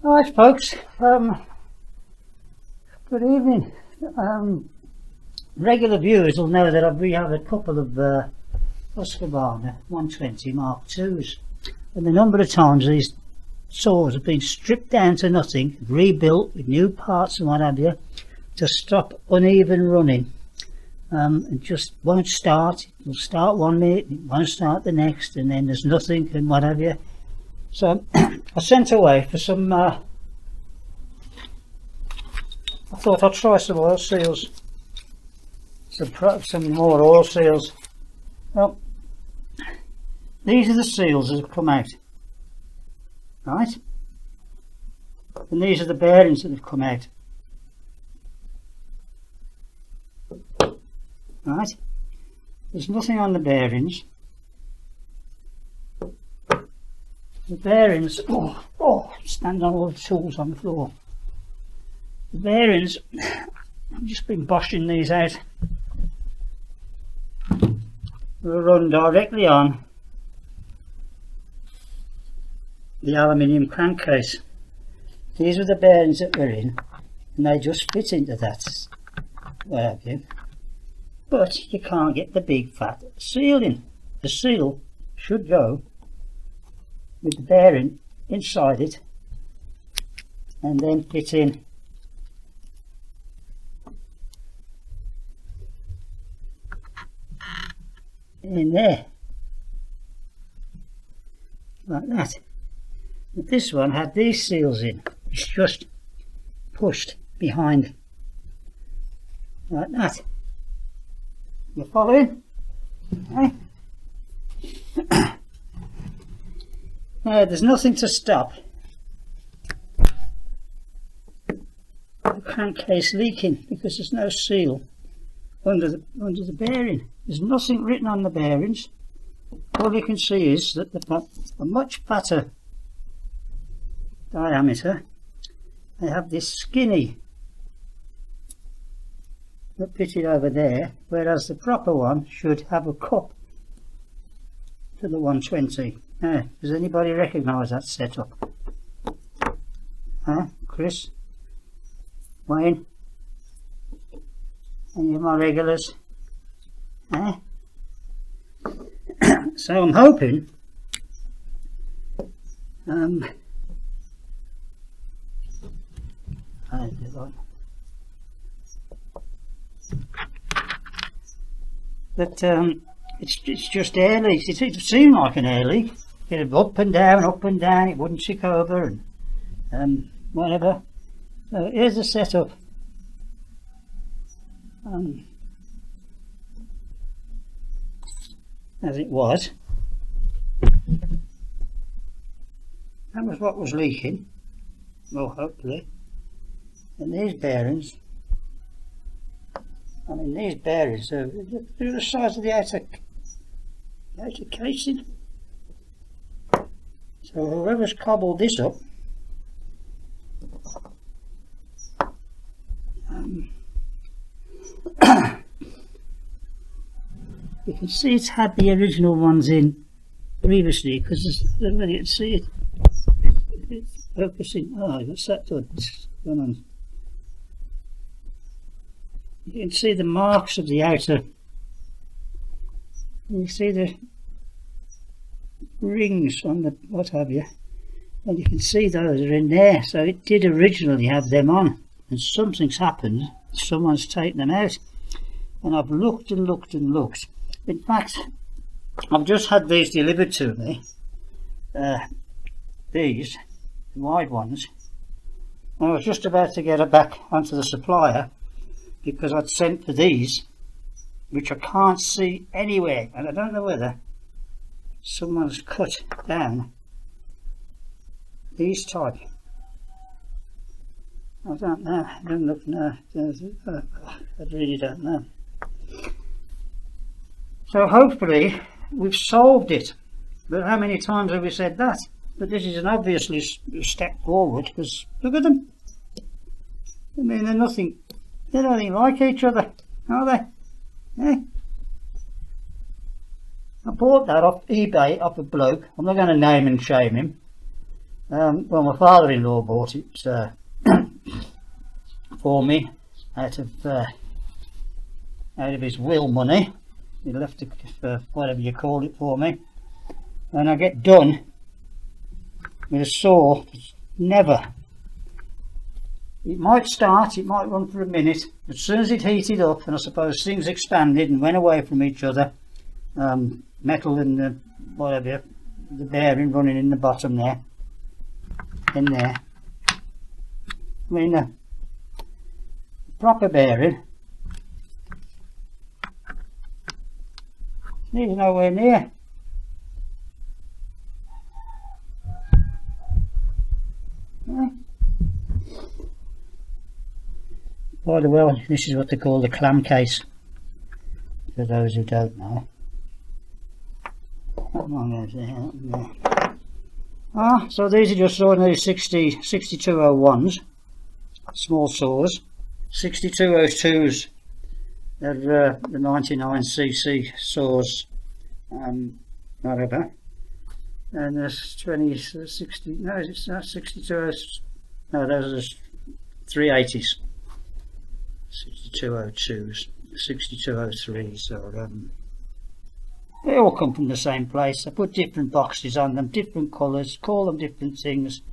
Alright folks, good evening. Regular viewers will know that we have a couple of Husqvarna 120 Mark IIs, and the number of times these saws have been stripped down to nothing, rebuilt with new parts and what have you, to stop uneven running, and just won't start. It'll start 1 minute, it won't start the next, and then there's nothing and what have you. So I sent away for some, I thought I'd try some oil seals, some more oil seals. Well, these are the seals that have come out, right? And these are the bearings that have come out, right? There's nothing on the bearings. The bearings, stand on all the tools on the floor. The bearings, I've just been boshing these out. Will run directly on the aluminium crankcase. These are the bearings that we're in, and they just fit into that, what have you. But you can't get the big fat seal in. The seal should go with the bearing inside it and then fit in there like that. But this one had these seals in. It's just pushed behind like that. You following? Okay. Now there's nothing to stop the crankcase leaking because there's no seal under the bearing. There's nothing written on the bearings. All you can see is that they've got a much fatter diameter. They have this skinny that fitted over there, whereas the proper one should have a cup to the 120. Does anybody recognise that setup? Chris? Wayne? Any of my regulars? So I'm hoping that it's just air leaks. It seemed like an air leak. Get up and down, it wouldn't tick over and whatever. So here's the setup. As it was. That was what was leaking. Well, hopefully. And these bearings, these bearings are the size of the outer casing. So whoever's cobbled this up you can see it's had the original ones in previously, because I don't really see it. It's focusing. What's that done? It's gone on. You can see the marks of the outer. You see the rings on the what have you, and you can see those are in there. So it did originally have them on, and something's happened. Someone's taken them out, and I've looked and looked and looked. In fact, I've just had these delivered to me, these wide ones. I was just about to get it back onto the supplier because I'd sent for these, which I can't see anywhere, and I don't know whether someone's cut down these type. I don't know. I don't look now. I really don't know. So hopefully we've solved it. But how many times have we said that? But this is an obviously step forward, because look at them. They're nothing like each other, are they? I bought that off eBay off a bloke. I'm not going to name and shame him. Well, my father-in-law bought it for me out of his will money. He left it for whatever you call it for me, and I get done with a saw that's never. It might start, it might run for a minute. As soon as it heated up, and I suppose things expanded and went away from each other, metal and the whatever, the bearing running in the bottom there, in there. I mean, a proper bearing needs nowhere near. By the way, this is what they call the clam case, for those who don't know. So these are just ordinary 6201s, small saws. 6202s, they're the 99cc saws, whatever. And there's 60, no, it's not 62, no, those are 380s. 6202s, 6203s, or they all come from the same place. I put different boxes on them, different colours, call them different things,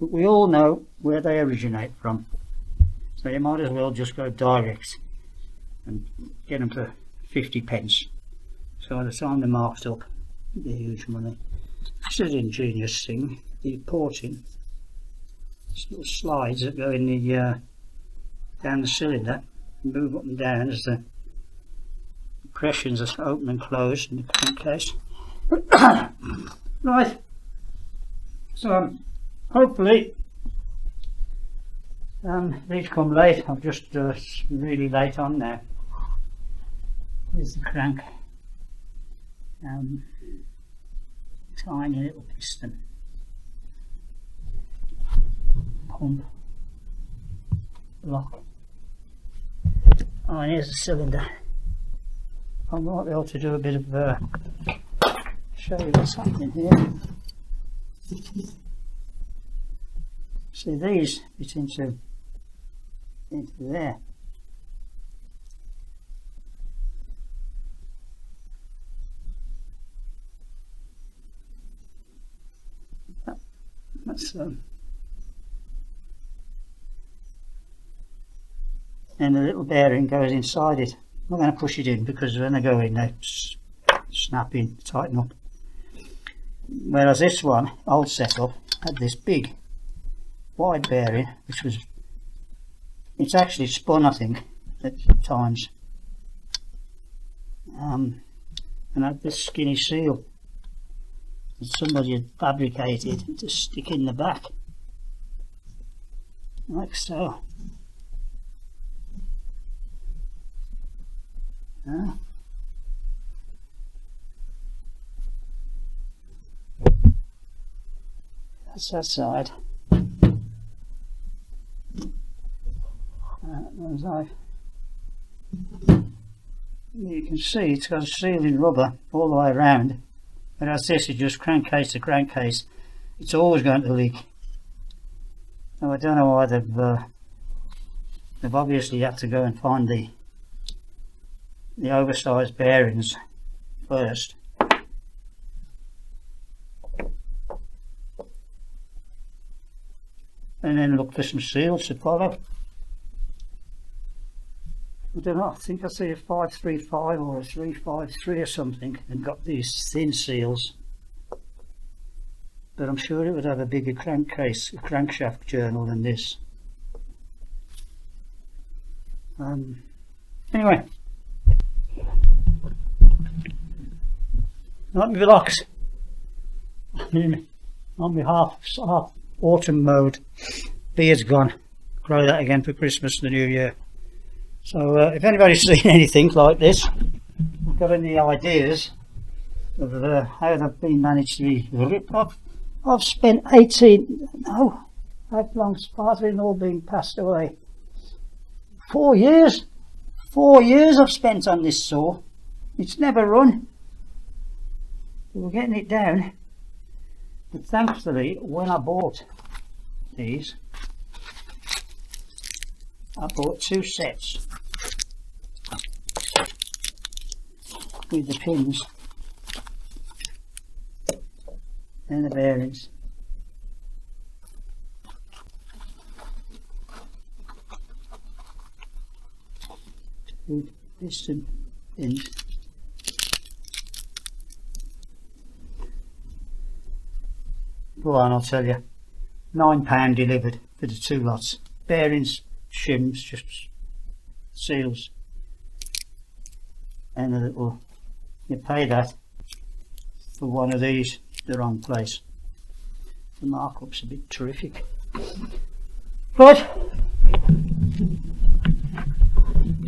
but we all know where they originate from. So you might as well just go direct and get them for 50 pence. So by the time they're marked up, they're huge money. This is an ingenious thing, the porting. These little slides that go in the down the cylinder, move up and down as the pressions are open and closed in the crankcase. Right, so hopefully these come late. I'm just really late on now. Here's the crank, tiny little piston, pump, block. Oh, and here's the cylinder. I might be able to do a bit of show you what's happening here. See, these fit into there. That's and the little bearing goes inside it. I'm not going to push it in because when they go in they snap in, tighten up. Whereas this one, old setup, had this big wide bearing, which was, it's actually spun I think at times, and had this skinny seal that somebody had fabricated to stick in the back, like so. That's that side. You can see it's got a sealing rubber all the way around, whereas this is just crankcase to crankcase. It's always going to leak. So I don't know why they've obviously had to go and find the oversized bearings first. And then look for some seals to follow. I don't know, I think I see a 535 or a 353 or something and got these thin seals. But I'm sure it would have a bigger crankcase, a crankshaft journal than this. Anyway. Not me relax. On my half autumn mode. Beard's gone. Grow that again for Christmas and the New Year. So if anybody's seen anything like this, or got any ideas of how they've been managed to be ripped off, I've spent 18, no, how long's father-in-law been passed away? 4 years. 4 years I've spent on this saw. It's never run. We're getting it down, but thankfully when I bought these. I bought 2 sets with the pins and the bearings. With piston pins. Go on, I'll tell you. £9 delivered for the 2 lots. Bearings, shims, just seals, and a little. You pay that for one of these, the wrong place. The markup's a bit terrific. Right,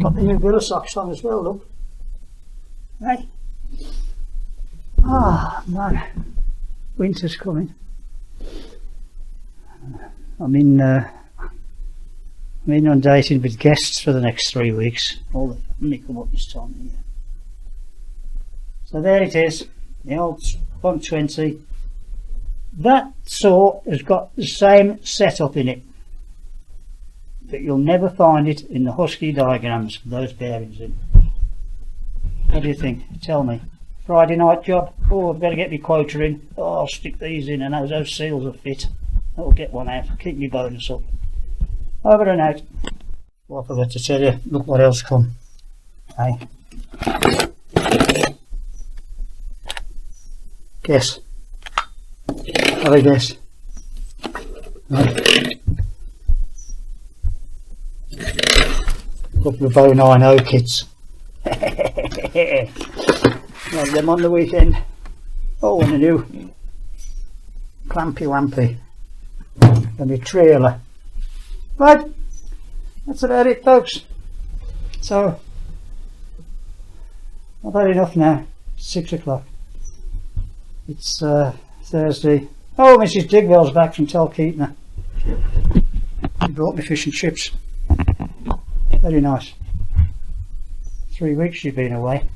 got the new Villa socks on as well, look. Hey. Ah, man, winter's coming. I'm inundated with guests for the next 3 weeks. All that only come up this time of year. So there it is, the old 120. That saw has got the same setup in it, but you'll never find it in the Husky diagrams with those bearings in. What do you think? Tell me. Friday night job? Oh, I've got to get my quota in. Oh, I'll stick these in and those seals will fit. That'll get one out. Keep me bonus up. Over and out. Well, I forgot to tell you, look what else come. Hey. Guess. Have a guess. Right. Couple of 090 kits. Had them on the weekend. Oh, and a new clampy wampy and a trailer. Right, that's about it, folks. So I've had enough now. It's 6 o'clock. It's Thursday. Oh, Mrs. Digwell's back from Talkeetna. She brought me fish and chips. Very nice. 3 weeks she's been away.